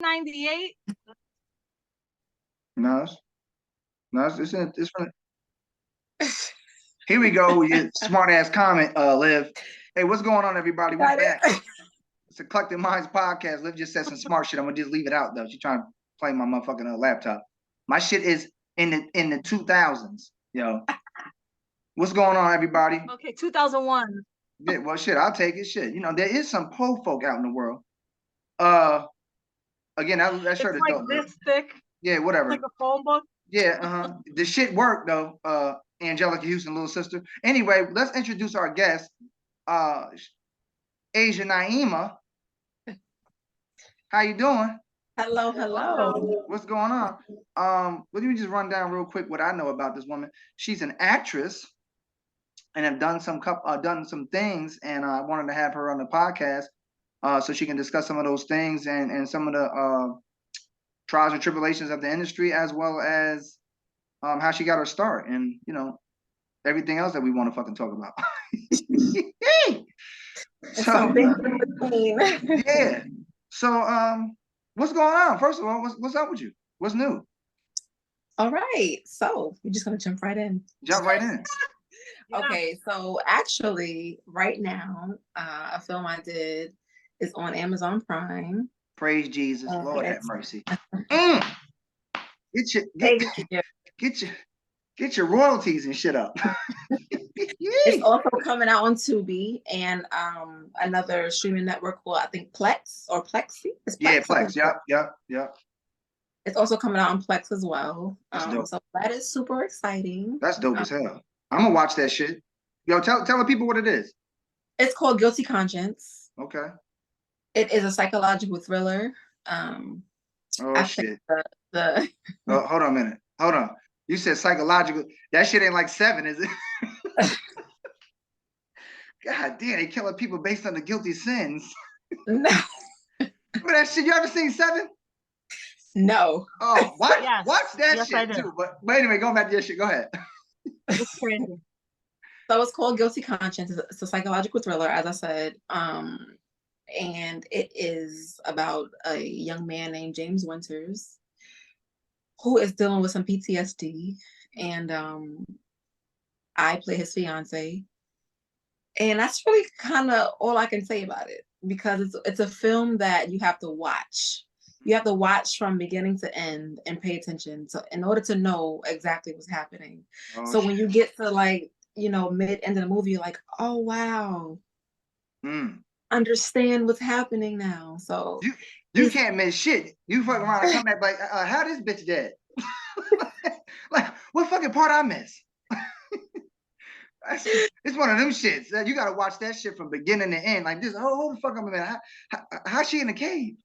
98. No, it's from. Here we go. You smart ass comment, Liv. Hey, what's going on, everybody? We're back. It's a Eclectic Minds podcast. Liv just said some smart shit. I'm gonna just leave it out though. She's trying to play my motherfucking laptop. My shit is in the 2000s, yo. What's going on, everybody? Okay, 2001. Yeah, well, shit, I'll take it. Shit, there is some po folk out in the world. Again, that shirt is like dope. This thick. Yeah, whatever. Like a phone book. Yeah, the shit worked though. Angelica Houston, little sister. Anyway, let's introduce our guest, Asia Niema. How you doing? Hello. What's going on? Let me just run down real quick what I know about this woman. She's an actress and have done some things, and I wanted to have her on the podcast so she can discuss some of those things and some of the trials and tribulations of the industry, as well as how she got her start, and everything else that we want to fucking talk about. Yeah. So what's going on? First of all, what's up with you? What's new? All right. So we're just gonna jump right in. Okay, so actually right now, a film I did is on Amazon Prime. Praise Jesus. Lord have mercy. Get your royalties and shit up. It's also coming out on Tubi and another streaming network called, I think, Plex or Plexi. Yeah, Plex. Yep. It's also coming out on Plex as well. Dope. So that is super exciting. That's dope as hell. I'm gonna watch that shit. Yo, tell the people what it is. It's called Guilty Conscience. Okay. It is a psychological thriller. Shit. Oh, hold on a minute. Hold on. You said psychological. That shit ain't like 7, is it? God damn, they killing people based on the guilty sins. No. That shit, you ever seen 7? No. Oh, watch that yes, shit too. But anyway, going back to your shit. Go ahead. It's crazy. So it's called Guilty Conscience. It's a psychological thriller, as I said. And it is about a young man named James Winters who is dealing with some PTSD. And I play his fiance. And that's really kind of all I can say about it, because it's a film that you have to watch. You have to watch from beginning to end and pay attention in order to know exactly what's happening. So when you get to mid-end of the movie, you're like, oh, wow. Understand what's happening now. So you can't miss shit. You fuck around and come back like, how this bitch dead? Like, what fucking part I miss? It's one of them shits that you gotta watch that shit from beginning to end. Like this, hold the fuck up a minute. How's she in the cave?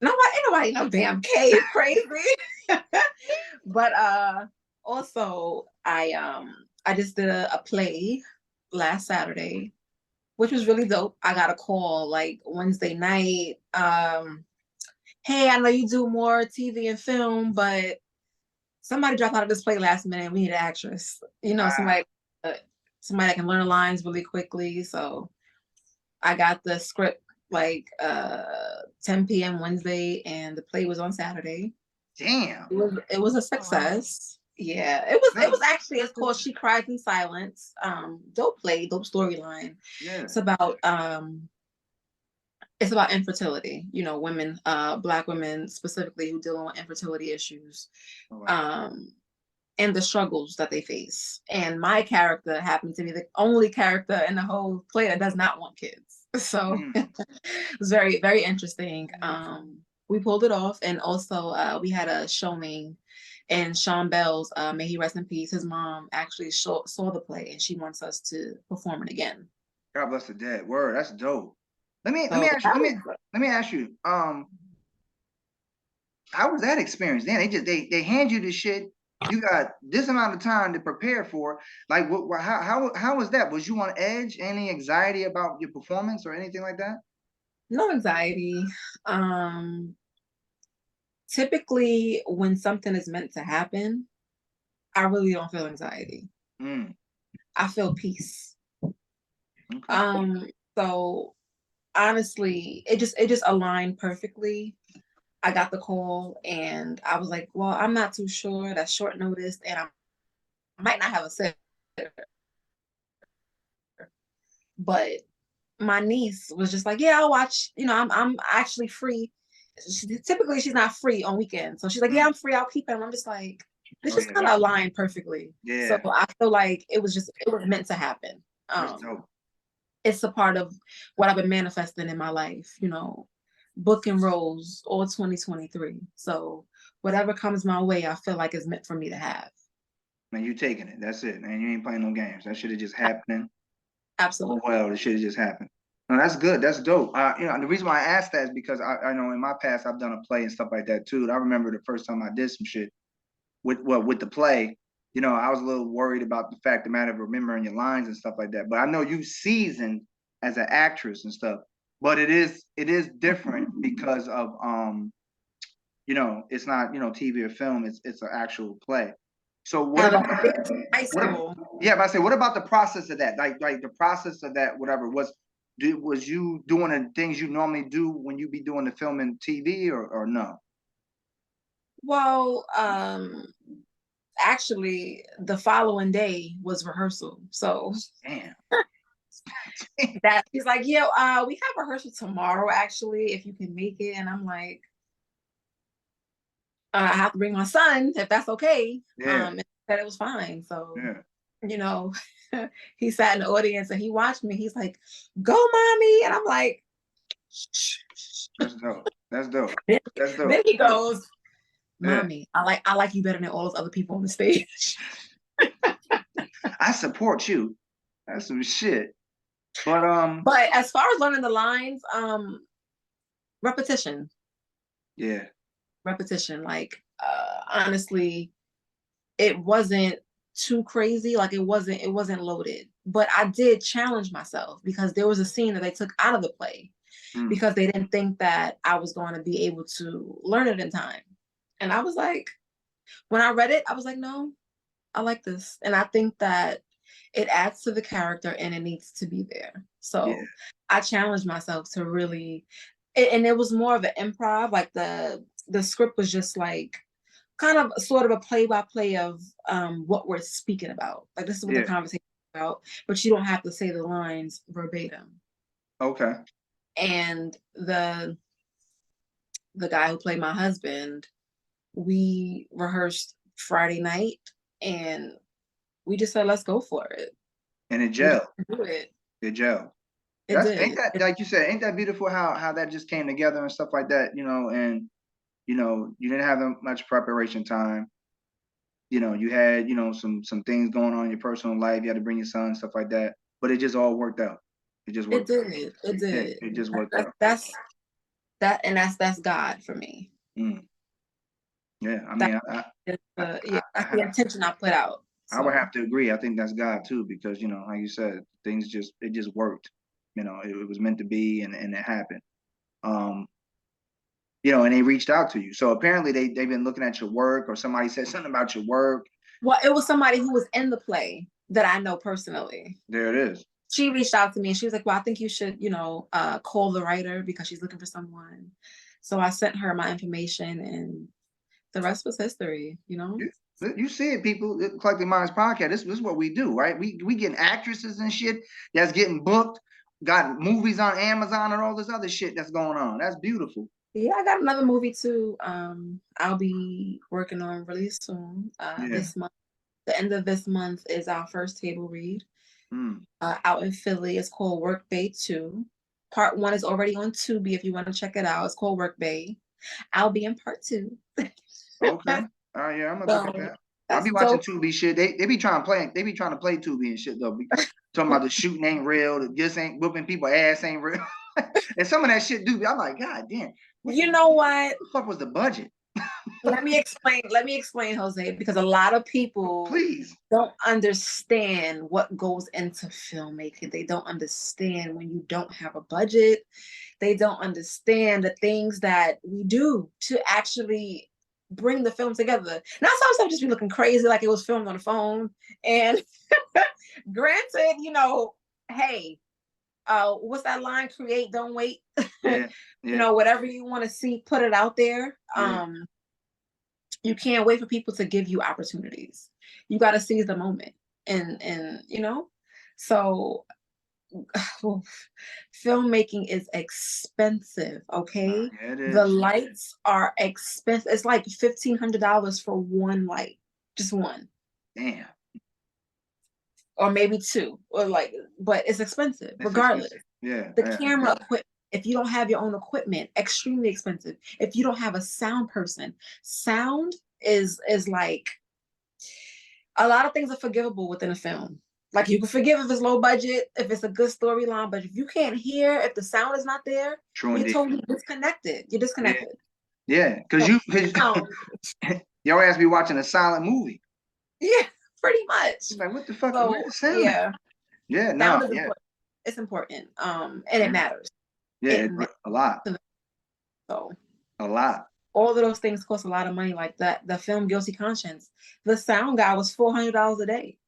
Nobody no damn cave, crazy. But also I just did a play last Saturday, which was really dope. I got a call like Wednesday night. Hey, I know you do more TV and film, but somebody dropped out of this play last minute. We need an actress. Somebody that can learn lines really quickly. So I got the script like 10 p.m. Wednesday, and the play was on Saturday. Damn. It was a success. Yeah, it was actually, it's called She Cries in Silence. Dope play, dope storyline. Yeah. It's about infertility, women, Black women specifically, who deal with infertility issues. And the struggles that they face. And my character happened to be the only character in the whole play that does not want kids. So it was very, very interesting. We pulled it off. And also we had a showing, and Sean Bell's, may he rest in peace, his mom actually saw the play, and she wants us to perform it again. God bless the dead. Word, that's dope. Let me ask you, how was that experience? Then they hand you this shit. You got this amount of time to prepare for. Like, how was that? Was you on edge? Any anxiety about your performance or anything like that? No anxiety. Typically, when something is meant to happen, I really don't feel anxiety. I feel peace. Okay. So honestly, it just aligned perfectly. I got the call and I was like, well, I'm not too sure. That's short notice, and I might not have a sitter. But my niece was just like, yeah, I'll watch. I'm actually free. Typically, she's not free on weekends, so she's like, yeah, I'm free. I'll keep it. And I'm just like, this Oh just yeah, kind of aligned perfectly. So yeah, I feel like it was meant to happen. that's dope. It's a part of what I've been manifesting in my life. Booking roles all 2023. So whatever comes my way, I feel like is meant for me to have. Man, you taking it. That's it, man. You ain't playing no games. That shit is just happening. Oh Absolutely. well, this shit has just happened. No, that's good. That's dope. The reason why I asked that is because I know in my past I've done a play and stuff like that too. And I remember the first time I did some shit with the play. I was a little worried about the fact the matter of remembering your lines and stuff like that. But I know you seasoned as an actress and stuff. But it is different because of it's not TV or film. It's an actual play. So what At about high school. yeah, but I say, what about the process of that? Like the process of that, whatever was you doing the things you normally do when you be doing the film and TV or no? Well, actually, the following day was rehearsal. So Damn. that he's like, yeah, we have rehearsal tomorrow, actually, if you can make it. And I'm like, I have to bring my son if that's okay. Yeah. And that it was fine. So, Yeah. you know, he sat in the audience and he watched me. He's like, go, mommy. And I'm like, shh. That's dope. That's dope. Then, That's then dope. he goes, Yeah. mommy, I like you better than all those other people on the stage. I support you. That's some shit. But But as far as learning the lines, repetition. yeah. Repetition. Like, honestly, it wasn't too crazy. Like it wasn't loaded. But I did challenge myself because there was a scene that they took out of the play Mm. because they didn't think that I was going to be able to learn it in time. And I was like, when I read it, I was like, no, I like this. And I think that it adds to the character and it needs to be there. Yeah. So I challenged myself to really, and it was more of an improv. Like the script was just like kind of sort of a play-by-play of what we're speaking about. Like this is what the Yeah. conversation is about, but you don't have to say the lines verbatim. Okay. And the guy who played my husband, we rehearsed Friday night and we just said, let's go for it. And it We gel. just do it. It gel. It Ain't did. that like you said, ain't that beautiful how that just came together and stuff like that, and you didn't have much preparation time. You had, some things going on in your personal life. You had to bring your son, stuff like that. But it just all worked out. It just It worked out. did. It did. It just worked out. That's God for me. Mm. Yeah, I That mean, is I, that's the intention I put out. I would So have to agree. I think that's God too, because like you said, it just worked. It was meant to be, and it happened. Um, and they reached out to you. So apparently they've been looking at your work, or somebody said something about your work. well, it was somebody who was in the play that I know personally. There it is. She reached out to me and she was like, well, I think you should, call the writer because she's looking for someone. So I sent her my information and the rest was history. You see it, people. Collective Minds podcast. This is what we do, right? We getting actresses and shit that's getting booked, got movies on Amazon and all this other shit that's going on. That's beautiful. Yeah, I got another movie too. I'll be working on really soon. Yeah. This month, the end of this month is our first table read. Out in Philly. It's called Work Bay 2. Part 1 is already on Tubi if you want to check it out. It's called Work Bay. I'll be in part 2. Okay. All right, yeah, I'm gonna look at that. I'll be watching Tubi shit. They be trying to play Tubi and shit though. Talking about the shooting ain't real, the just ain't whooping people ass ain't real. And some of that shit do. I'm like, God damn. You know what? What the fuck was the budget? Let me explain, Jose, because a lot of people don't understand what goes into filmmaking. They don't understand when you don't have a budget. They don't understand the things that we do to actually bring the film together. Now, some stuff just be looking crazy, like it was filmed on a phone. And granted, hey, what's that line? Create, don't wait. Yeah. You know, whatever you want to see, put it out there. Yeah. You can't wait for people to give you opportunities. You got to seize the moment, and you know, so filmmaking is expensive. Okay, Yeah, it the is. lights are expensive. It's like $1,500 for one light, just one, Damn. or maybe two, or like, but it's expensive It's regardless. expensive. Yeah. The camera equipment, if you don't have your own equipment, extremely expensive. If you don't have a sound person, sound is like, a lot of things are forgivable within a film. Like, you can forgive if it's low budget, if it's a good storyline, but if you can't hear, if the sound is not there, True you're indeed. totally disconnected. You're disconnected. Yeah, because your ass be watching a silent movie. Yeah, pretty much. It's like, what the fuck? So, Where's the sound? yeah, Yeah, sound no, is yeah, important. It's important. And it matters. yeah, a lot, So a lot. all of those things cost a lot of money, like that. The film Guilty Conscience, the sound guy was $400 a day.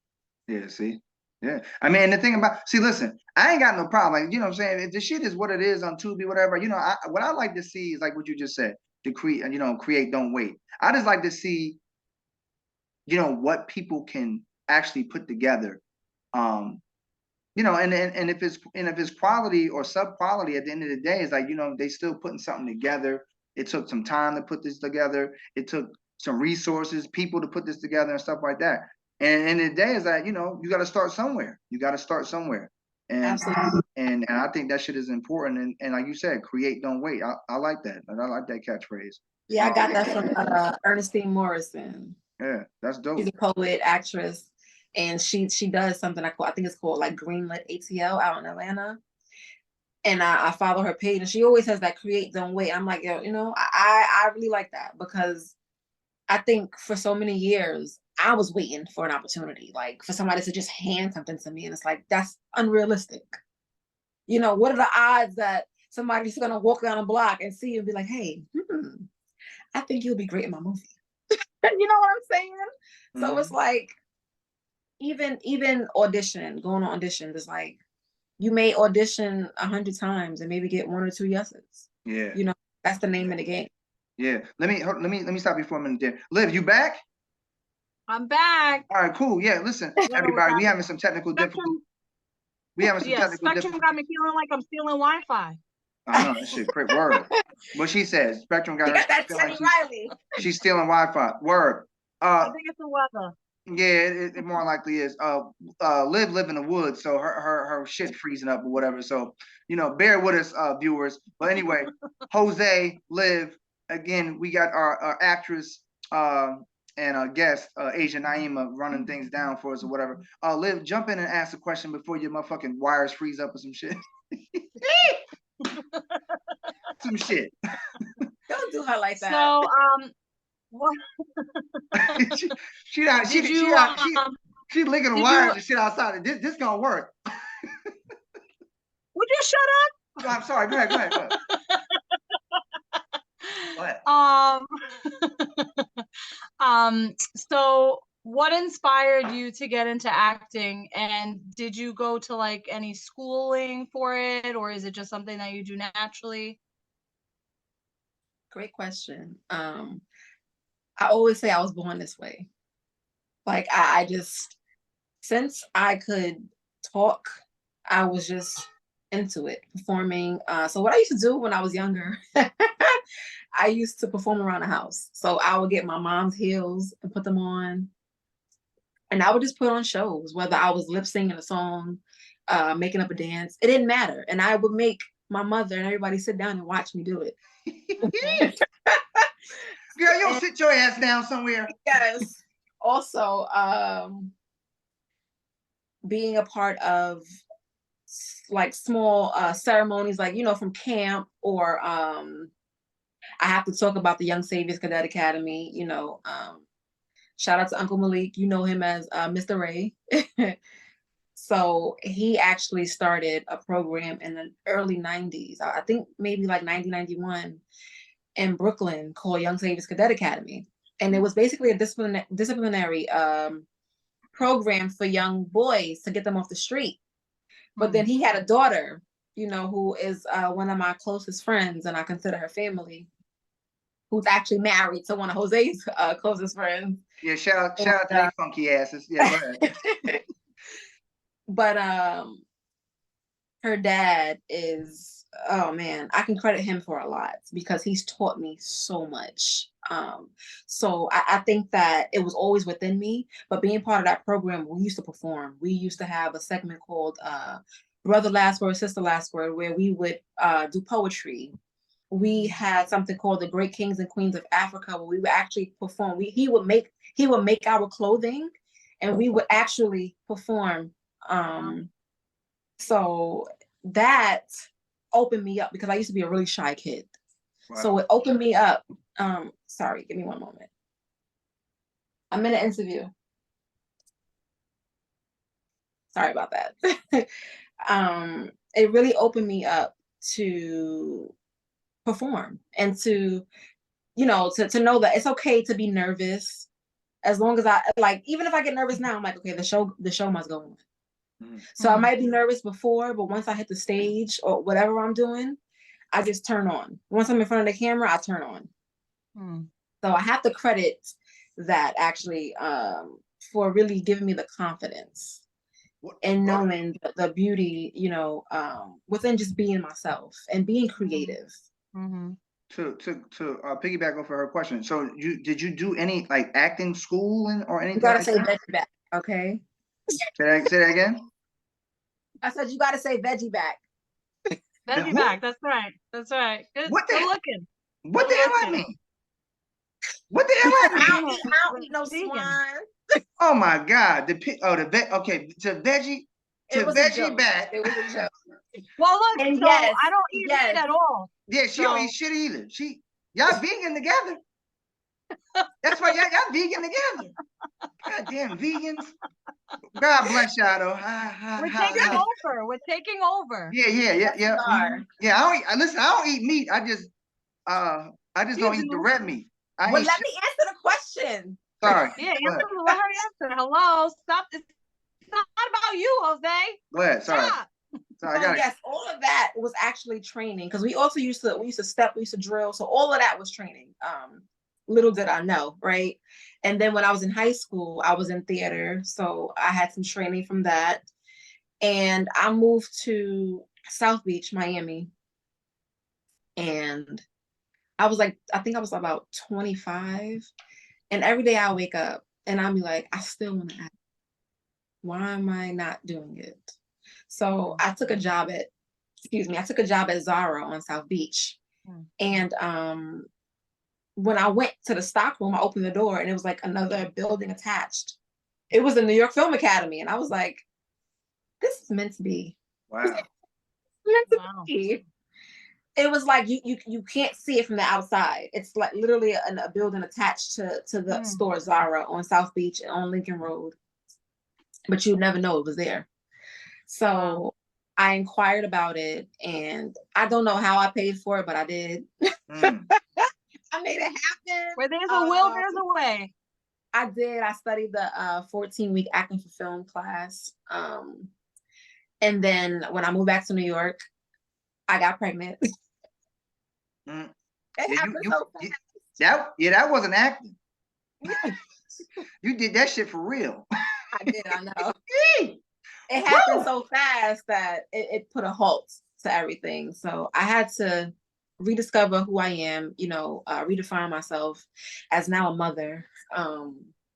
Yeah, see, yeah. I mean, the thing about, see, listen, I ain't got no problem. Like, you know what I'm saying? If the shit is what it is on Tubi, whatever, you know, what I like to see is like what you just said, to create, you know, create, don't wait. I just like to see, you know, what people can actually put together. You know, and if it's quality or sub quality, at the end of the day, it's like, you know, they still putting something together. It took some time to put this together. It took some resources, people to put this together and stuff like that. And in the day is that, you know, you got to start somewhere. You got to start somewhere. And Absolutely. and I think that shit is important. And like you said, create, don't wait. I like that. I like that catchphrase. Yeah, I got that from Ernestine Morrison. Yeah, that's dope. She's a poet, actress, and she does something I think it's called like Greenlit ATL out in Atlanta. And I follow her page, and she always has that create, don't wait. I'm like, yo, you know, I really like that, because I think for so many years I was waiting for an opportunity, like for somebody to just hand something to me, and it's like, that's unrealistic. You know, what are the odds that somebody's gonna walk down a block and see you and be like, hey, I think you'll be great in my movie. You know what I'm saying? So it's like, even audition, going on auditions, it's like, you may audition 100 times and maybe get 1 or 2 yeses. Yeah. You know, that's the name of the game. Yeah. Let me stop you for a minute there. Liv, you back? I'm back. All right, cool. Yeah, listen, everybody, we having some technical difficulties. We having some technical Spectrum difficulties. got me feeling like I'm stealing Wi-Fi. I know that shit. Quick word. What she says. Spectrum got her That feeling Teddy like Riley. she's stealing Wi-Fi. Word. I think it's the weather. Yeah, it more likely is. Live in the woods, so her shit freezing up or whatever. So, you know, bear with us, viewers. But anyway, Jose, Liv, again, we got our actress and our guest, Asia Niema, running things down for us or whatever. Liv, jump in and ask a question before your motherfucking wires freeze up or some shit. Some shit. Don't do her like that. So, what? She licking the wires and shit outside. This gonna work. Would you shut up? I'm sorry. Go ahead. So what inspired you to get into acting, and did you go to like any schooling for it, or is it just something that you do naturally? Great question. I always say I was born this way. Like, I just, since I could talk, I was just into it, performing. So what I used to do when I was younger, I used to perform around the house. So I would get my mom's heels and put them on, and I would just put on shows, whether I was lip singing a song, making up a dance. It didn't matter. And I would make my mother and everybody sit down and watch me do it. Girl, you don't sit your ass down somewhere. Yes. Also, being a part of like small ceremonies, like, you know, from camp, or I have to talk about the Young Saviors Cadet Academy. You know, shout out to Uncle Malik. You know him as Mr. Ray. So he actually started a program in the early 90s. I think maybe like 1991. In Brooklyn, called Young Saviors Cadet Academy. And it was basically a disciplinary program for young boys to get them off the street. But then he had a daughter who is one of my closest friends, and I consider her family, who's actually married to one of Jose's closest friends. Yeah, shout out to they funky asses. Yeah, go ahead. But her dad is, oh man, I can credit him for a lot because he's taught me so much. So I think that it was always within me, but being part of that program, we used to perform. We used to have a segment called Brother Last Word, Sister Last Word, where we would do poetry. We had something called the Great Kings and Queens of Africa, where we would actually perform. He would make our clothing, and we would actually perform. So that opened me up because I used to be a really shy kid. Wow. So it opened me up. Sorry, give me one moment. I'm in an interview. Sorry about that. It really opened me up to perform and to know that it's okay to be nervous, as long as even if I get nervous now, I'm like, okay, the show must go on. So I might be nervous before, but once I hit the stage or whatever I'm doing, I just turn on. Once I'm in front of the camera, I turn on. So I have to credit that actually for really giving me the confidence and knowing the beauty, within just being myself and being creative. To piggyback off of her question, so did you do any like acting school or anything? You gotta say veggie back, okay? Say that again. I said you gotta say veggie back. Veggie back. That's right. That's right. Good looking. What the hell I mean? What the hell I mean? I don't eat no swine. Oh my God! Okay, to veggie back. It was a joke. Well, look, and so yes, I don't eat meat at all. Yeah, she don't eat shit either. Y'all vegan together. That's why y'all vegan together. Goddamn vegans. God bless y'all though. We're taking over. We're taking over. Yeah. Yeah, I don't eat meat. I just don't eat the red meat. Well, let me answer the question. Sorry. Yeah, let her answer. Hello, stop. It's not about you, Jose. Go ahead. Sorry. Yes, all of that was actually training, because we also used to step, we used to drill. So all of that was training. Little did I know, right? And then when I was in high school, I was in theater. So I had some training from that. And I moved to South Beach, Miami. And I think I was about 25. And every day I wake up and I'll be like, I still want to act. Why am I not doing it? So I took a job at Zara on South Beach. And when I went to the stock room, I opened the door and it was like another building attached. It was the New York Film Academy. And I was like, this is meant to be. Wow. Meant to be. It was like you can't see it from the outside. It's like literally a building attached to the store Zara on South Beach and on Lincoln Road. But you'd never know it was there. So I inquired about it, and I don't know how I paid for it, but I did. I made it happen. Where there's a will, there's a way. I did. I studied the 14-week acting for film class. And then when I moved back to New York, I got pregnant. It happened so fast. That wasn't acting. You did that shit for real. I did, I know. It happened so fast that it put a halt to everything. So I had to rediscover who I am, redefine myself as now a mother.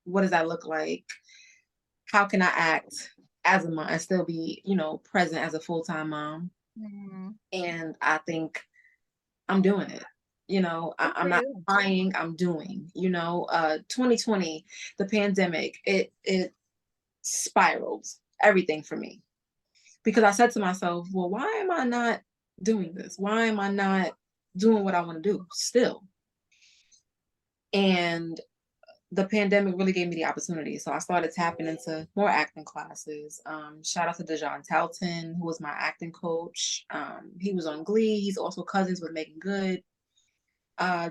What does that look like? How can I act as a mom and still be, present as a full-time mom? And I think I'm doing it. I'm not trying, I'm doing. 2020, the pandemic, it spiraled everything for me, because I said to myself, well, why am I not doing this? Why am I not doing what I want to do still? And the pandemic really gave me the opportunity. So I started tapping into more acting classes. Shout out to Dejon Talton, who was my acting coach. He was on Glee. He's also cousins with Megan Good.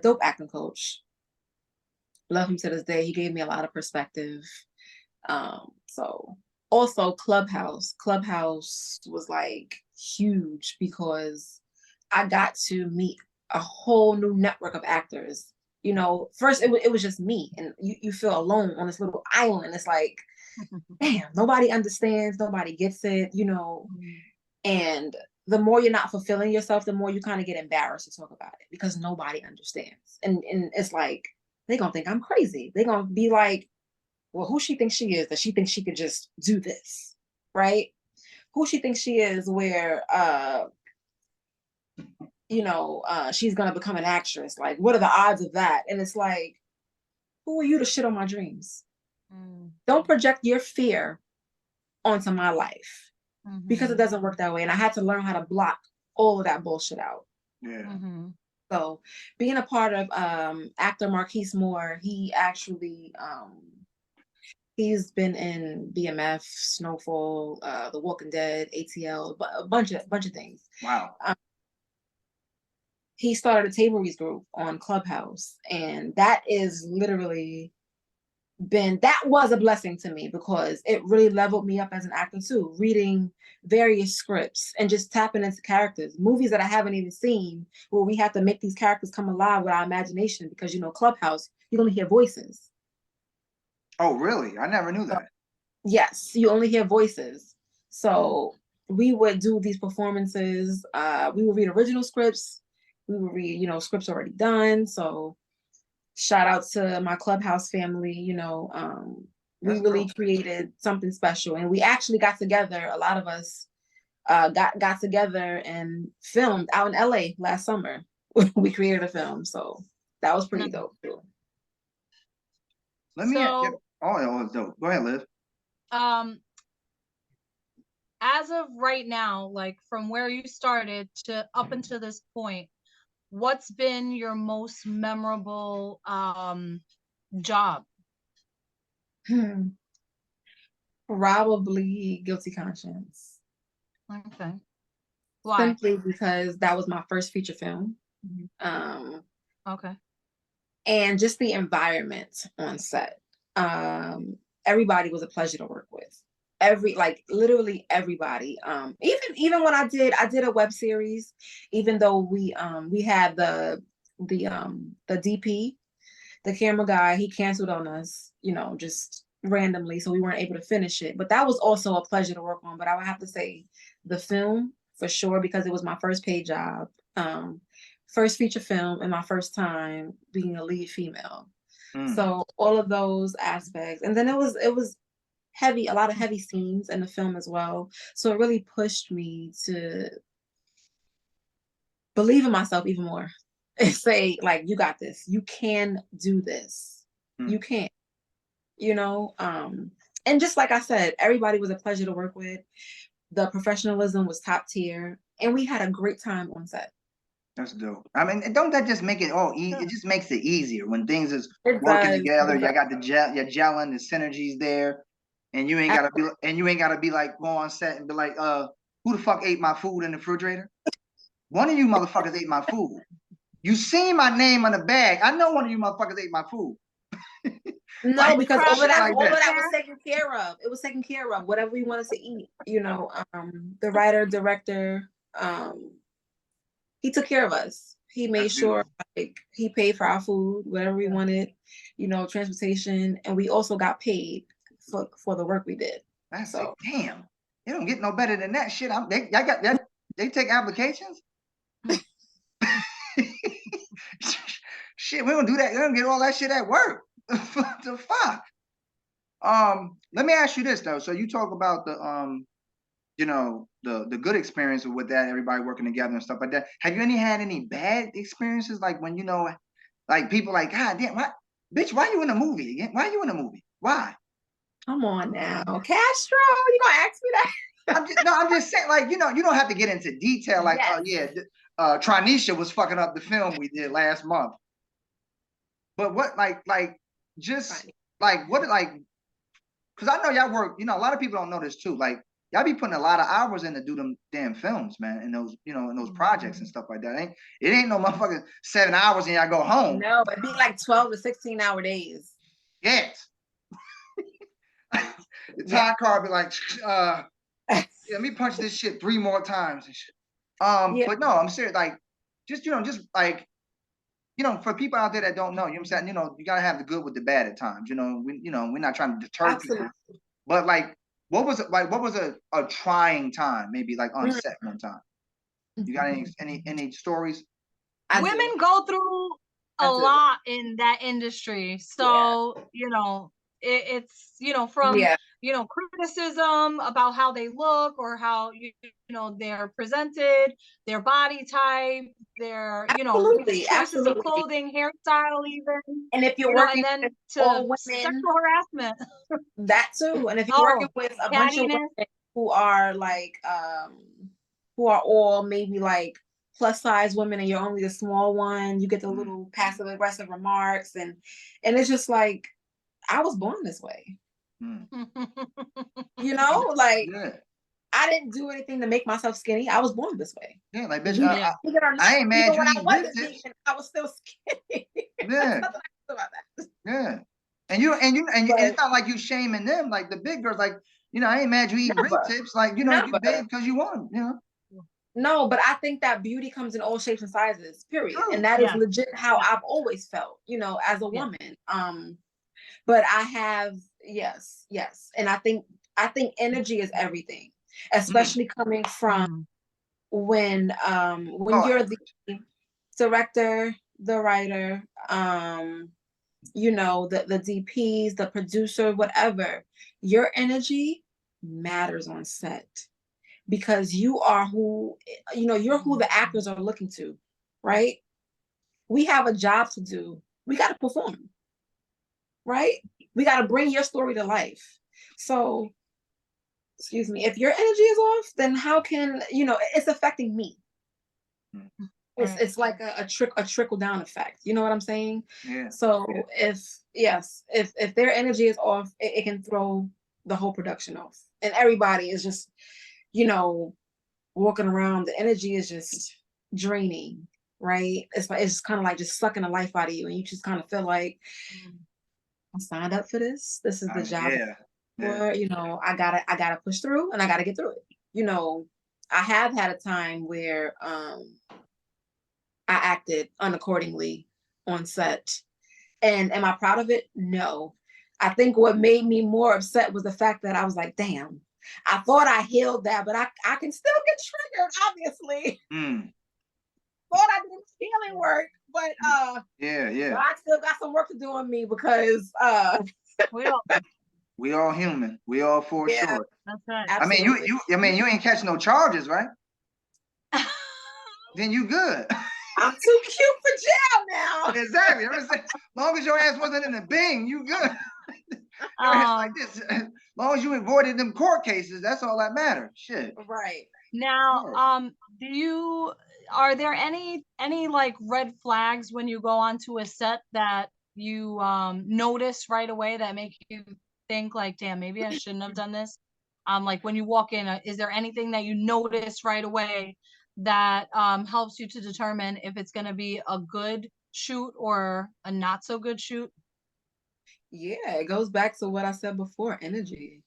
Dope acting coach. Love him to this day. He gave me a lot of perspective. So also Clubhouse was like huge because I got to meet a whole new network of actors. You know, first it was just me, and you feel alone on this little island. It's like, damn, nobody understands, nobody gets it, you know. And the more you're not fulfilling yourself, the more you kind of get embarrassed to talk about it because nobody understands. And it's like, they're gonna think I'm crazy. They're gonna be like, well, who she thinks she is that she thinks she could just do this, right? Who she thinks she is where she's gonna become an actress. Like, what are the odds of that? And it's like, who are you to shit on my dreams? Don't project your fear onto my life because it doesn't work that way. And I had to learn how to block all of that bullshit out. Yeah. So being a part of actor Marquise Moore, he actually he's been in BMF, Snowfall, The Walking Dead, ATL, a bunch of things. Wow. He started a table reads group on Clubhouse, and that is literally that was a blessing to me because it really leveled me up as an actor too, reading various scripts and just tapping into characters, movies that I haven't even seen, where we have to make these characters come alive with our imagination because, you know, Clubhouse, you only hear voices. Oh, really? I never knew that. Yes, you only hear voices. So we would do these performances. We would read original scripts. We would read, you know, scripts already done. So shout out to my Clubhouse family. You know, we really created something special, and we actually got together. A lot of us got together and filmed out in LA last summer. We created a film, so that was pretty dope too. Oh, dope. Go ahead, Liv. As of right now, like from where you started to up until this point, what's been your most memorable job? Probably Guilty Conscience. Okay. Why? Simply because that was my first feature film. Okay. And just the environment on set. Everybody was a pleasure to work with. Literally everybody. Even when I did a web series, even though we had the DP, the camera guy, he canceled on us, you know, just randomly, so we weren't able to finish it. But that was also a pleasure to work on. But I would have to say the film for sure, because it was my first paid job, first feature film, and my first time being a lead female. So all of those aspects, and then it was heavy, a lot of heavy scenes in the film as well. So it really pushed me to believe in myself even more and say, like, you got this. You can do this. You can, you know? And just like I said, everybody was a pleasure to work with. The professionalism was top tier, and we had a great time on set. That's dope. I mean, don't that just make it all easy? It just makes it easier when things is working together. You got you're gelling, the synergies there, and you ain't gotta be like go on set and be like, who the fuck ate my food in the refrigerator? One of you motherfuckers ate my food. You seen my name on the bag. I know one of you motherfuckers ate my food. No, because all of that was taken care of. It was taken care of. Whatever we wanted to eat, you know. The writer, director, he took care of us. He made sure, like, he paid for our food, whatever we wanted, you know, transportation, and we also got paid for the work we did. That's so damn. You don't get no better than that shit. They take applications. Shit, we don't do that. We don't get all that shit at work. What the fuck? Let me ask you this though. So you talk about the you know, the good experience with that, everybody working together and stuff like that. Have you had any bad experiences? Like when, you know, like people like, God damn, why you in a movie again? Why you in a movie? Why? Come on now, Castro, you gonna ask me that? I'm just saying, like, you know, you don't have to get into detail. Like, Trinisha was fucking up the film we did last month. But what, just like, what, like, because I know y'all work, you know, a lot of people don't know this too. Like, y'all be putting a lot of hours in to do them damn films, man, in those, you know, in those projects and stuff like that. It ain't no motherfucking 7 hours and y'all go home. No, it'd be like 12 to 16-hour days. Yes. The time card be like, let me punch this shit 3 more times and shit. Yeah. But no, I'm serious. Like, just just like, for people out there that don't know, you know what I'm saying? You gotta have the good with the bad at times. We're not trying to deter Absolutely. people. But like, what was a trying time, maybe like on set one time? You got any stories? Women go through a lot in that industry. So, it's, from, criticism about how they look or how, they're presented, their body type, their, choices of clothing, hairstyle even. And if you're working and then with to all women, sexual harassment. That too. And if you're working with a bunch of women who are like, who are all maybe like plus size women and you're only the small one, you get the little passive aggressive remarks and it's just like, I was born this way. Like I didn't do anything to make myself skinny. I was born this way. Yeah, like bitch, I ain't mad you eat rib tips. I was still skinny. Yeah. About that. Yeah. And it's not like you shaming them, like the big girls, like, I ain't mad you eat rib tips, like, you big because you want them, No, but I think that beauty comes in all shapes and sizes, period. And that is legit how I've always felt, as a woman. But I have, yes. And I think energy is everything, especially coming from when you're the director, the writer, the DPs, the producer, whatever, your energy matters on set because you are who, you're who the actors are looking to, right? We have a job to do. We got to perform, right? We got to bring your story to life. So, excuse me, if your energy is off, then how can, it's affecting me. It's like a trickle down effect. You know what I'm saying? Yeah. So if their energy is off, it can throw the whole production off. And everybody is just, walking around. The energy is just draining, right? It's kind of like just sucking the life out of you. And you just kind of feel like, I signed up for this. This is the job. Or, I gotta push through and I gotta get through it. I have had a time where I acted unaccordingly on set. And am I proud of it? No. I think what made me more upset was the fact that I was like, damn, I thought I healed that, but I can still get triggered, obviously. Thought I did healing work, but but I still got some work to do on me because we all human. We all fall short. That's right. Absolutely. You ain't catching no charges, right? Then you good. I'm too cute for jail now. Exactly. I'm saying, as long as your ass wasn't in the Bing, you good. Your ass like this. As long as you avoided them court cases, that's all that matters. Shit. Right. Now, are there any like red flags when you go onto a set that you notice right away that make you think like, damn, maybe I shouldn't have done this? Like when you walk in, is there anything that you notice right away that helps you to determine if it's going to be a good shoot or a not so good shoot? Yeah, it goes back to what I said before, energy.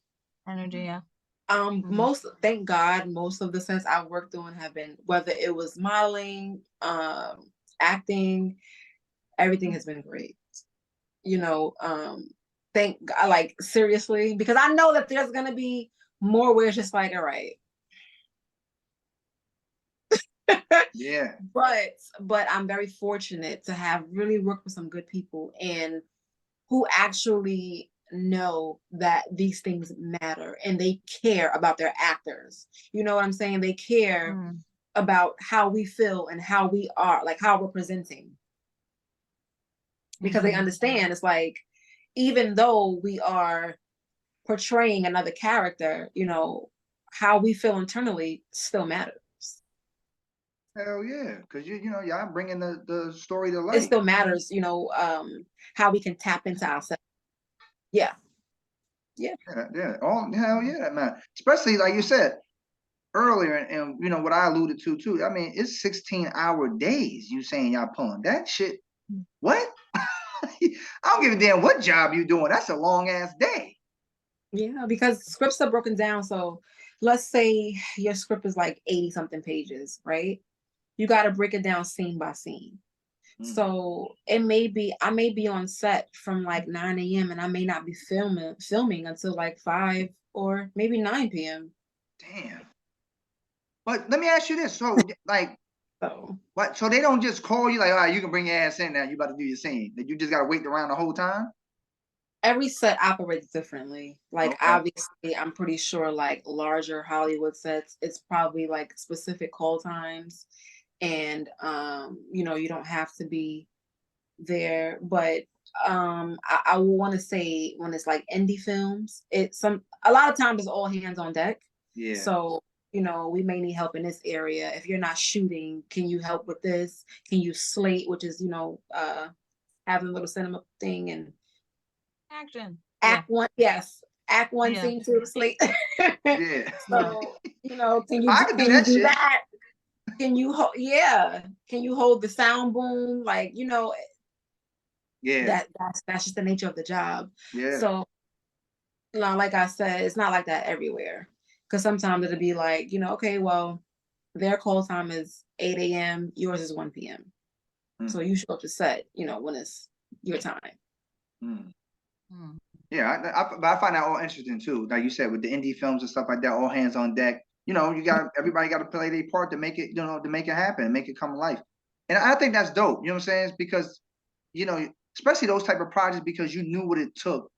Yeah. Thank God, most of the sets I've worked on have been, whether it was modeling, acting, everything has been great. Thank God, like seriously, because I know that there's gonna be more where it's just like, all right. Yeah. But I'm very fortunate to have really worked with some good people and who actually know that these things matter and they care about their actors. You know what I'm saying? They care about how we feel and how we are, like how we're presenting. Because they understand it's like, even though we are portraying another character, how we feel internally still matters. Hell yeah, because y'all bringing the story to life. It still matters, how we can tap into ourselves. Yeah. Oh, hell yeah, that matters. Especially like you said earlier, and what I alluded to too. I mean, it's 16-hour days. You saying y'all pulling that shit? What? I don't give a damn what job you doing. That's a long ass day. Yeah, because scripts are broken down. So let's say your script is like 80 something pages, right? You got to break it down scene by scene. So I may be on set from like 9 a.m. and I may not be filming until like 5 or maybe 9 p.m. Damn. But let me ask you this. So like, So what? So they don't just call you like, all right, you can bring your ass in now. You about to do your scene. That you just gotta wait around the whole time. every set operates differently. Like Okay. obviously, I'm pretty sure like larger Hollywood sets, it's probably like specific call times, and you know, you don't have to be there. But I will want to say when it's like indie films, a lot of times it's all hands on deck. Yeah. So you know, we may need help in this area. If you're not shooting, can you help with this? Can you slate, which is, you know, having a little cinema thing and Action. act one, yes. Act one, Yeah. scene two, slate. Yeah. So, you know, can you I can do that shit. that? Can you hold can you hold the sound boom? Like, you know, Yeah. that's just the nature of the job. Yeah. So now, like I said, it's not like that everywhere. Because sometimes it'll be like, you know, okay, well, their call time is 8 a.m., yours is 1 p.m. So you show up to set, you know, when it's your time. Yeah, I find that all interesting too. Like you said, with the indie films and stuff like that, all hands on deck. You know, everybody got to play their part to make it, you know, to make it happen, make it come to life. And I think that's dope. You know what I'm saying? It's because, you know, especially those type of projects, because you knew what it took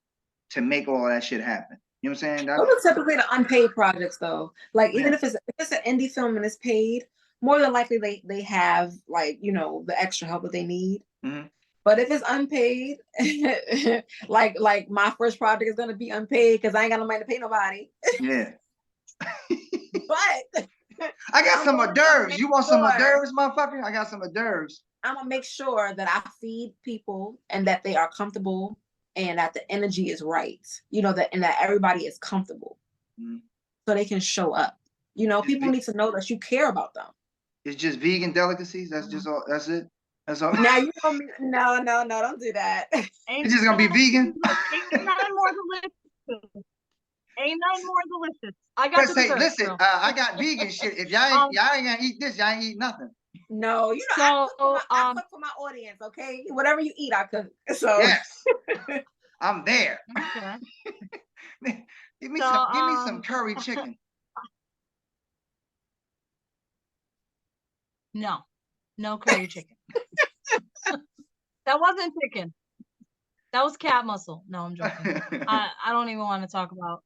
to make all that shit happen. You know what I'm saying? Those are typically the unpaid projects, though. Like even if it's an indie film and it's paid, more than likely they have like, you know, the extra help that they need. But if it's unpaid, like my first project is gonna be unpaid because I ain't got no money to pay nobody. Yeah. But I got some hors d'oeuvres. You want some hors d'oeuvres, motherfucker? I got some hors d'oeuvres. I'm gonna make sure that I feed people and that they are comfortable and that the energy is right. You know, that and that everybody is comfortable. So they can show up. You know, people need to know that you care about them. It's just vegan delicacies. That's just all. That's it. That's all. Now you know me. No, don't do that. It's just gonna be vegan. Ain't nothing more delicious. Ain't nothing more delicious. I got the dessert. Listen, I got vegan shit. If y'all ain't gonna eat this, y'all ain't eat nothing. No, you know, I cook for my audience. Okay, whatever you eat, I cook. So yes, I'm there. Okay. give me some curry chicken. No curry chicken. That wasn't chicken. That was cat muscle. No, I'm joking. I don't even want to talk about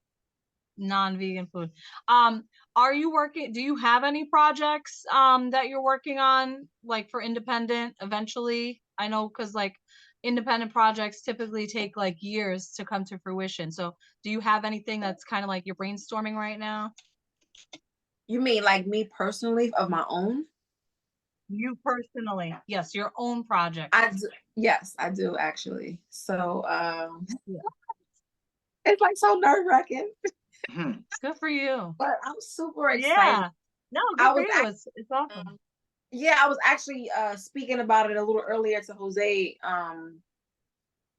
non-vegan food. Are you working? Do you have any projects that you're working on, like for independent eventually? I know because like independent projects typically take like years to come to fruition. So do you have anything that's kind of like you're brainstorming right now? You mean like me personally of my own? You personally, yes, your own project. Yes, I do actually. So it's like so nerve-wracking. It's good for you. But I'm super excited. Yeah. No, good for you. It's awesome. Yeah, I was actually speaking about it a little earlier to Jose.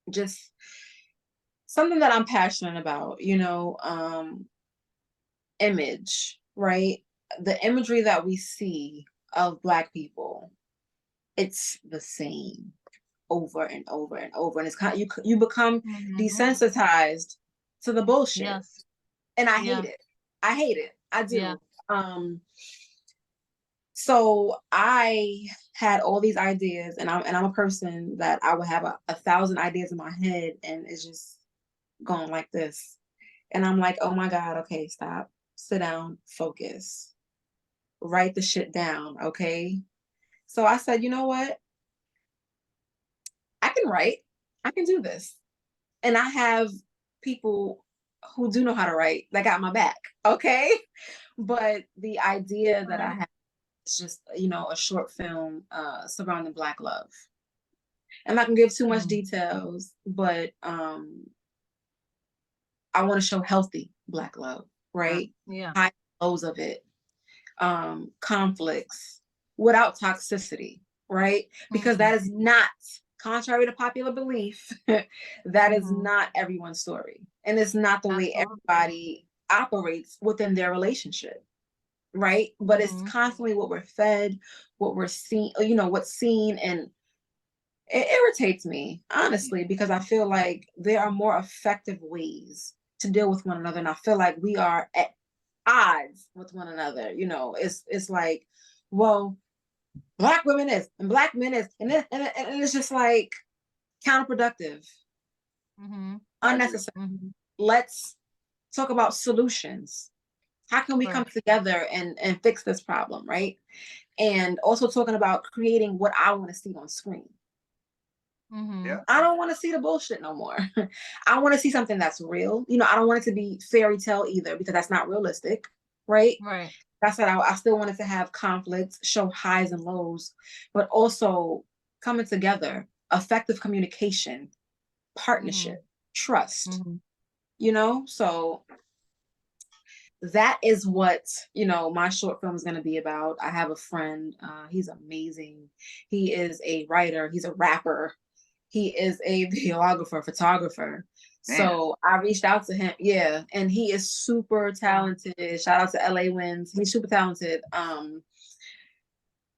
Just something that I'm passionate about, you know, image, right? The imagery that we see of Black people, it's the same over and over and over, and it's kind of, you become desensitized to the bullshit. Yes. And I hate it. I hate it. I do. Yeah. So I had all these ideas, and I'm a person that I would have 1,000 ideas in my head, and it's just going like this. And I'm like, oh my God, okay, stop, sit down, focus, write the shit down, okay? So I said, you know what? I can write. I can do this. And I have people who do know how to write that got my back, okay? But the idea that I have is just, you know, a short film surrounding Black love. I'm not gonna give too much details, but I want to show healthy Black love, right? Yeah. High lows of it, conflicts without toxicity, right? Because that is not, contrary to popular belief, that is not everyone's story. And it's not the way everybody operates within their relationship, right? But it's constantly what we're fed, what we're seeing, you know, what's seen, and it irritates me, honestly, because I feel like there are more effective ways to deal with one another, and I feel like we are at odds with one another. You know, it's like, well, black women is and black men is, and it's just like counterproductive, unnecessary. Let's talk about solutions. How can we come together and fix this problem, right? And also talking about creating what I want to see on screen. Yeah. I don't want to see the bullshit no more. I want to see something that's real. You know, I don't want it to be fairy tale either, because that's not realistic, right? Right. That's what I still wanted to have conflicts, show highs and lows, but also coming together, effective communication, partnership, trust, you know? So that is what, you know, my short film is going to be about. I have a friend, he's amazing. He is a writer, he's a rapper, he is a videographer, photographer. Damn. So I reached out to him, yeah, and he is super talented. Shout out to LA Wins, he's super talented.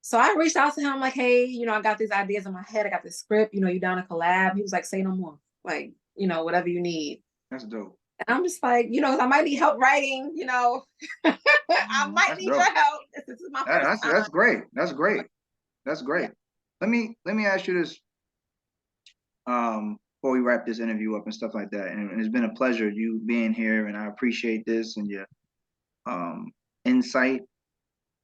So I reached out to him like, hey, you know, I got these ideas in my head, I got this script, you know, you down to collab? He was like, say no more, like, you know, whatever you need. That's dope. And I'm just like, you know, I might need help writing, you know. I might need your help. This is my first time. That's great. That's great. That's great. Let me ask you this before we wrap this interview up and stuff like that. And it's been a pleasure you being here, and I appreciate this and your insight.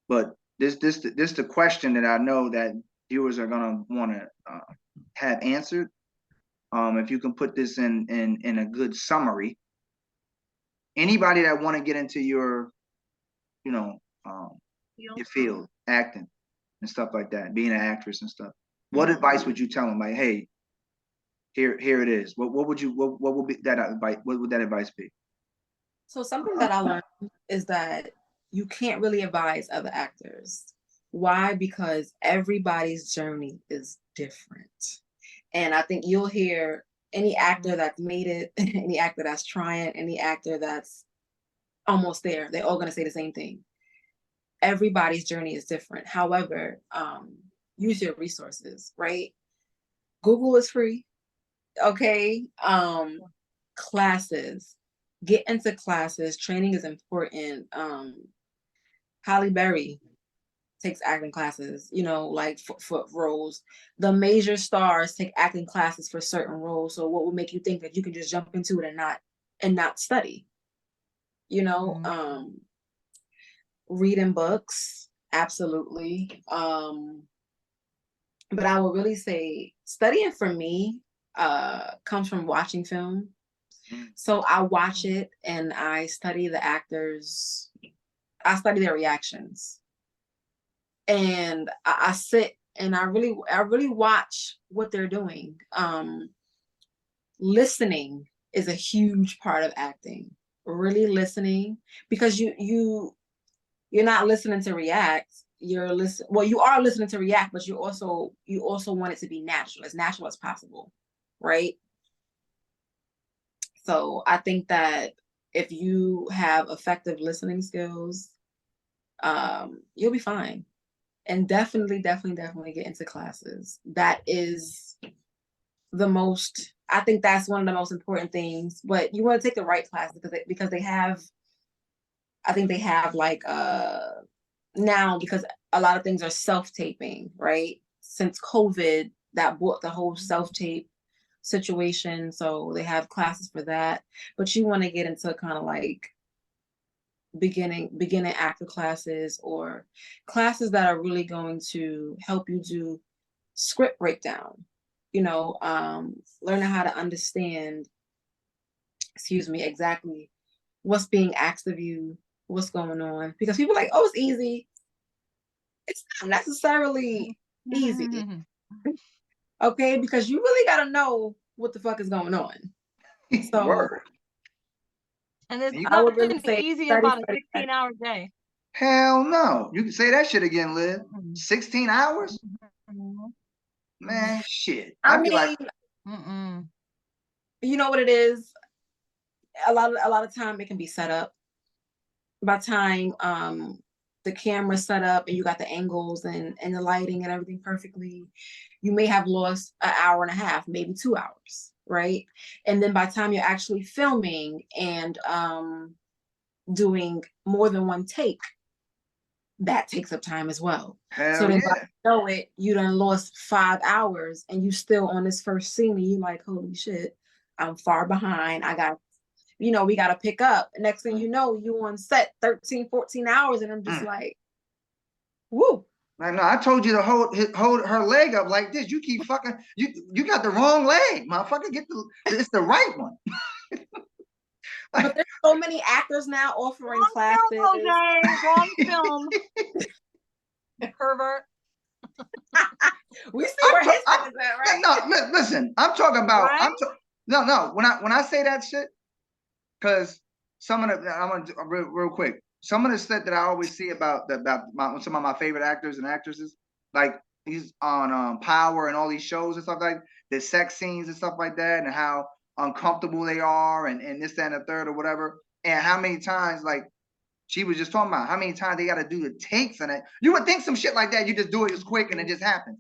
But this the question that I know that viewers are gonna want to have answered. If you can put this in a good summary. Anybody that want to get into your, you know, your field, acting and stuff like that, being an actress and stuff, what advice would you tell them? Like, hey, here it is. What would you what would be that advice? What would that advice be? So something that I learned is that you can't really advise other actors. Why? Because everybody's journey is different. And I think you'll hear any actor that's made it, any actor that's trying, any actor that's almost there, they're all going to say the same thing. Everybody's journey is different. However, use your resources, right? Google is free. Okay. Classes, get into classes. Training is important. Halle Berry takes acting classes, you know, like for roles. The major stars take acting classes for certain roles. So what would make you think that you can just jump into it and not study? You know, reading books, absolutely. But I would really say studying for me comes from watching film. So I watch it and I study the actors. I study their reactions, and I sit and I really watch what they're doing. Listening is a huge part of acting. Really listening, because you're not listening to react. You are listening to react, but you also want it to be as natural as possible, right? So I think that if you have effective listening skills, you'll be fine. And definitely get into classes. That is I think that's one of the most important things. But you want to take the right classes because they have, I think they have like now, because a lot of things are self-taping, right? Since COVID, that brought the whole self-tape situation. So they have classes for that. But you want to get into kind of like beginning actor classes, or classes that are really going to help you do script breakdown, you know, learning how to understand, exactly what's being asked of you, what's going on. Because people are like, oh, it's easy. It's not necessarily easy. Okay, because you really got to know what the fuck is going on. So Word. And there's nothing easy about a 16-hour day. Hell no. You can say that shit again, Liv. 16 hours? Man, shit. I'd be like, you know what it is? A lot of time it can be set up. by the time the camera's set up and you got the angles and the lighting and everything perfectly, you may have lost an hour and a half, maybe 2 hours, right? And then by the time you're actually filming and doing more than one take, that takes up time as well. So Hell then yeah. by know it, you done lost 5 hours and you still on this first scene and you like, holy shit, I'm far behind. I got, we got to pick up. Next thing you know, you on set 13, 14 hours and I'm just like, woo. Like, no, I told you to hold her leg up like this. You keep fucking, you got the wrong leg, motherfucker. It's the right one. But there's so many actors now offering classes. Wrong film. Pervert. We see where his head is at, right? No, listen. I'm talking about. Right? No. When I say that shit, because some of the, I'm gonna do real quick. Some of the stuff that I always see about some of my favorite actors and actresses, like he's on Power and all these shows and stuff like the sex scenes and stuff like that, and how uncomfortable they are, and this, that, and the third, or whatever, and how many times, like she was just talking about, how many times they got to do the takes and it. You would think some shit like that, you just do it just quick and it just happens.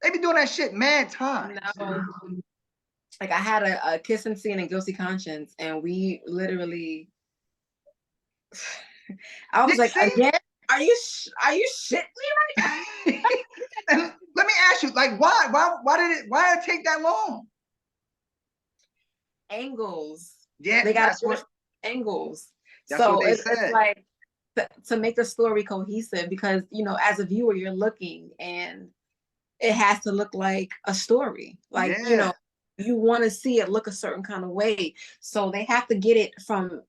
They be doing that shit mad times. No. Like I had a kissing scene in Guilty Conscience, and we literally. I was like, again, are you shitting me right now? And let me ask you, like, why did it take that long? Angles. Yeah, they got angles. That's so what they said. It's like to make the story cohesive, because as a viewer, you're looking and it has to look like a story. Like you want to see it look a certain kind of way. So they have to get it from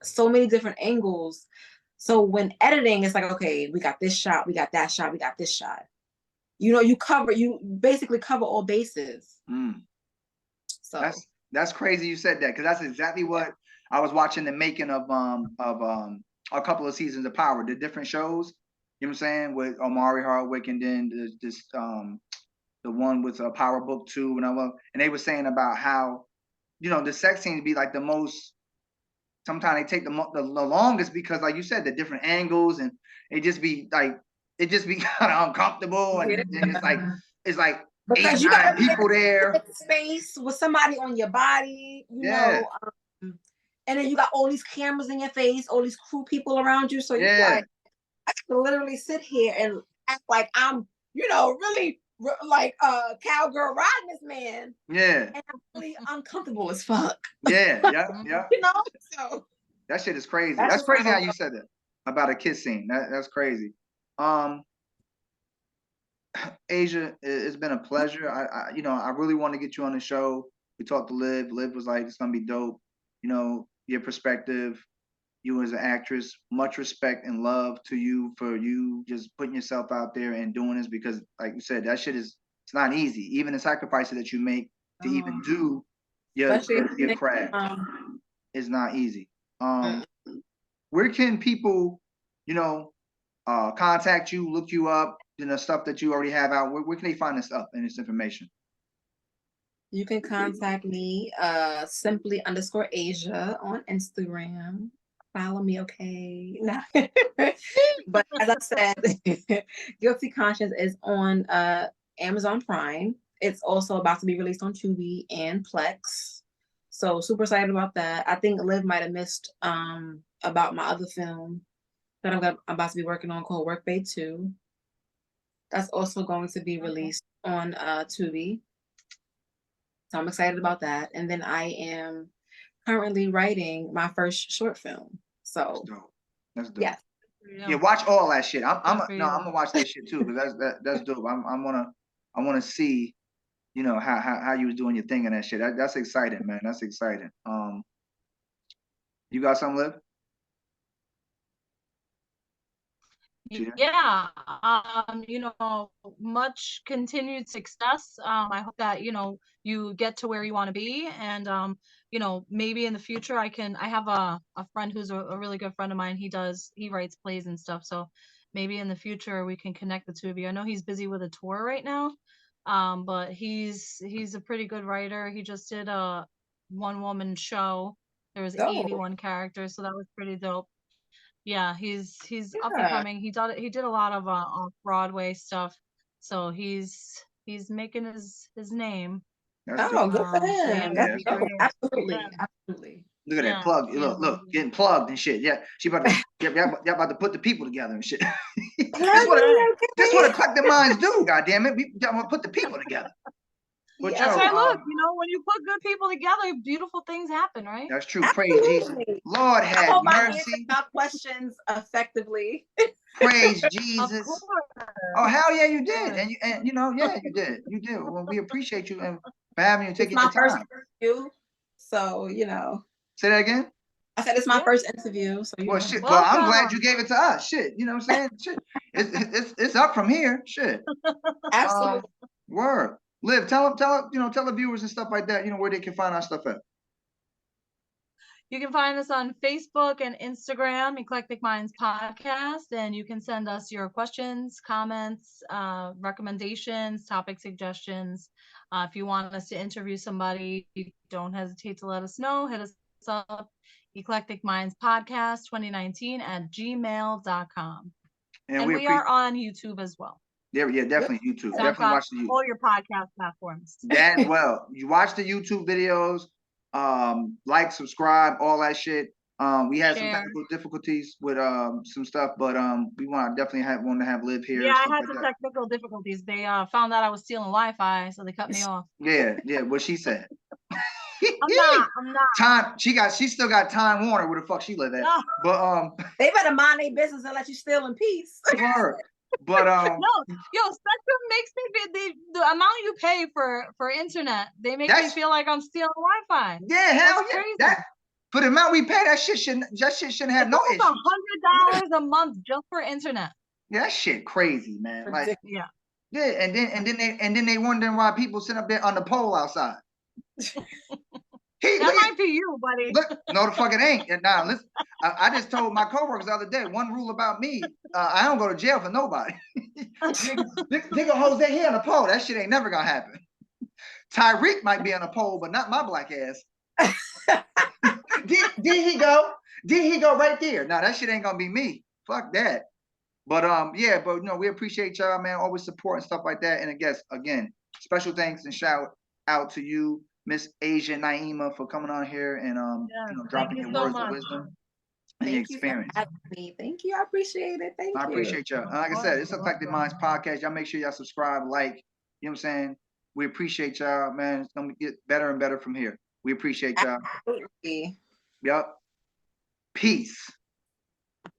so many different angles. So when editing, it's like, okay, we got this shot, we got that shot, we got this shot. You basically cover all bases. So that's crazy you said that, because that's exactly what I was watching the making of a couple of seasons of Power, the different shows. You know what I'm saying, with Omari Hardwick, and then the one with Power Book 2, and they were saying about how the sex scenes be like the most. Sometimes they take the longest because, like you said, the different angles, and it just be kind of uncomfortable, and it's like because 8, 9 people there, space with somebody on your body, know, and then you got all these cameras in your face, all these crew people around you, so you're like, I can literally sit here and act like I'm, really like cowgirl riding this man. Yeah. And I'm really uncomfortable as fuck. Yeah. So that shit is crazy. That's crazy how you said that about a kiss scene. That's crazy. Asia, it's been a pleasure. I really want to get you on the show. We talked to Liv. Liv was like, it's gonna be dope. Your perspective, you as an actress, much respect and love to you for you just putting yourself out there and doing this, because like you said, that shit it's not easy. Even the sacrifices that you make to even do your craft is not easy. Where can people, contact you, look you up, stuff that you already have out? Where can they find this up and this information? You can contact me, simply_Asia on Instagram. Follow me, okay? Nah. But as I said, Guilty Conscience is on Amazon Prime. It's also about to be released on Tubi and Plex. So super excited about that. I think Liv might have missed about my other film that I'm about to be working on, called Work Bay 2. That's also going to be released on Tubi. So I'm excited about that. And then I am currently writing my first short film. So that's dope. Yes. Yeah, watch all that shit. I'm gonna watch that shit too, because that's dope. I wanna see, how you was doing your thing and that shit. That's exciting, man. That's exciting. You got something, Liv? Yeah, much continued success. I hope that you get to where you want to be, and maybe in the future I have a friend who's a really good friend of mine. He writes plays and stuff, so maybe in the future we can connect the two of you. I know he's busy with a tour right now, but he's a pretty good writer. He just did a one woman show. There was 81 characters, so that was pretty dope. Yeah, he's up and Yeah. coming. He did a lot of off-Broadway stuff. So he's making his name. That's Oh, good for So yeah, him. it'd yeah. be That's great. absolutely, Yeah. absolutely. Look at that Yeah, plug. yeah. Look, getting plugged and shit. Yeah, she about to. Y'all about to put the people together and shit. Plug That's what me, that's what okay? eclectic minds do. God damn it, we want to put the people together. But That's yo, right. Look, when you put good people together, beautiful things happen, right? that's true. Praise Jesus. Absolutely. Lord I have hope I answered mercy. your questions effectively. Praise Of Jesus. course. Oh hell yeah, you Of did, course. and you know yeah, you did. You did. Well, we appreciate you and for having you It's taking my your first time. interview, so Say that again. I said it's my Yeah. first interview, so Well, shit. Well, I'm glad Welcome. you gave it to us. Shit, you know what I'm saying? Shit, it's up from here. Shit. absolutely. Word. Liv, tell the viewers and stuff like that, where they can find our stuff at. You can find us on Facebook and Instagram, Eclectic Minds Podcast, and you can send us your questions, comments, recommendations, topic suggestions. If you want us to interview somebody, don't hesitate to let us know. Hit us up, Eclectic Minds Podcast 2019 at gmail.com. And we we are on YouTube as well. yeah, definitely YouTube. Definitely SoundCloud, watch the YouTube. all your podcast platforms. That as well. You watch the YouTube videos, like, subscribe, all that shit. We had some Share. technical difficulties with some stuff, but we want to have Liv here. Yeah, and I stuff had like some that. technical difficulties. They found out I was stealing Wi-Fi, so they cut me off. Yeah, what she said. I'm not. She still got Time Warner where the fuck she live at. No. But They better mind their business and let you steal in peace. word. But No, Spectrum makes me the amount you pay for internet. They make me feel like I'm stealing Wi-Fi. Yeah, hell That's yeah. crazy. For the amount we pay, that shit shouldn't have no It's issue. $100 a month just for internet. Yeah, that shit crazy, man. Like, yeah. Yeah, and then they wondering why people sit up there on the pole outside. That might be you, buddy. Look, no, the fuck it ain't. And now listen, I just told my coworkers the other day, one rule about me, I don't go to jail for nobody. Nigga Jose here on the pole. That shit ain't never gonna happen. Tyreek might be on the pole, but not my black ass. Did he go? Did he go right there? No, that shit ain't gonna be me. Fuck that. But yeah, but we appreciate y'all, man. Always support and stuff like that. And I guess again, special thanks and shout out to you, Miss Asia Niema, for coming on here and dropping your words of wisdom and your experience. Thank you. I appreciate it. Thank you. I appreciate y'all. Like I said, it's Eclectic Minds Podcast. Y'all make sure y'all subscribe, like, you know what I'm saying? We appreciate y'all, man. It's gonna get better and better from here. We appreciate y'all. Absolutely. Yup. Peace.